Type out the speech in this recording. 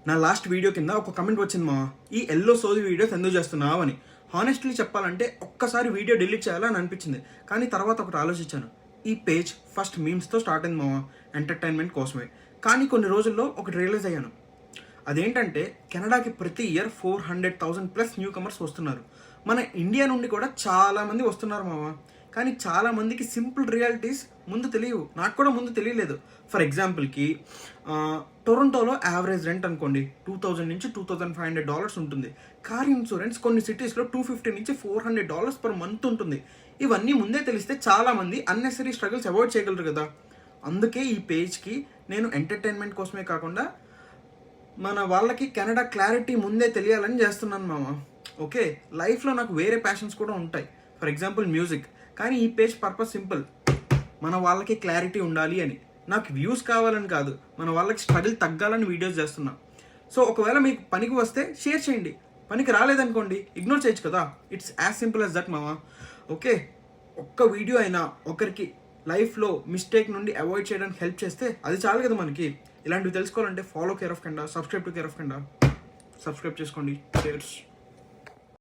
నా last video కింద ఒక కమెంట్ వచ్చింది మా, ఈ ఎల్లో సోది వీడియోస్ ఎందుకు చేస్తున్నావు అని. హానెస్ట్లీ చెప్పాలంటే ఒక్కసారి వీడియో డిలీట్ చేయాలని అనిపించింది, కానీ తర్వాత ఒకటి ఆలోచించాను. ఈ పేజ్ ఫస్ట్ మీమ్స్తో స్టార్ట్ అయింది మావా, ఎంటర్టైన్మెంట్ కోసమే. కానీ కొన్ని రోజుల్లో ఒకటి రియలైజ్ అయ్యాను. అదేంటంటే కెనడాకి ప్రతి ఇయర్ 400,000+ న్యూ కమర్స్ వస్తున్నారు. మన ఇండియా నుండి కూడా చాలామంది వస్తున్నారు మావా. కానీ చాలామందికి సింపుల్ రియాలిటీస్ ముందు తెలియవు. నాకు కూడా ముందు తెలియలేదు. ఫర్ ఎగ్జాంపుల్కి టొరంటోలో యావరేజ్ రెంట్ అనుకోండి $2,000 నుంచి $2,500 ఉంటుంది. కార్ ఇన్సూరెన్స్ కొన్ని సిటీస్లో $250 నుంచి $400 per month ఉంటుంది. ఇవన్నీ ముందే తెలిస్తే చాలామంది అన్నెసరీ స్ట్రగుల్స్ అవాయిడ్ చేయగలరు కదా. అందుకే ఈ పేజ్కి నేను ఎంటర్టైన్మెంట్ కోసమే కాకుండా మన వాళ్ళకి కెనడా క్లారిటీ ముందే తెలియాలని చేస్తున్నాను మామ. ఓకే, లైఫ్లో నాకు వేరే ప్యాషన్స్ కూడా ఉంటాయి, ఫర్ ఎగ్జాంపుల్ మ్యూజిక్. కానీ ఈ పేజ్ పర్పస్ సింపుల్, మన వాళ్ళకి క్లారిటీ ఉండాలి అని. నాకు వ్యూస్ కావాలని కాదు, మన వాళ్ళకి స్ట్రగుల్ తగ్గాలని వీడియోస్ చేస్తున్నా. సో ఒకవేళ మీకు పనికి వస్తే షేర్ చేయండి, పనికి రాలేదనుకోండి ఇగ్నోర్ చేయొచ్చు కదా. It's as simple as that మామ. ఓకే, ఒక్క వీడియో అయినా ఒకరికి లైఫ్లో మిస్టేక్ నుండి అవాయిడ్ చేయడానికి హెల్ప్ చేస్తే అది చాలు కదా మనకి. ఇలాంటివి తెలుసుకోవాలంటే follow care of Canada, subscribe to care of Canada, subscribe చేసుకోండి. చేర్స్.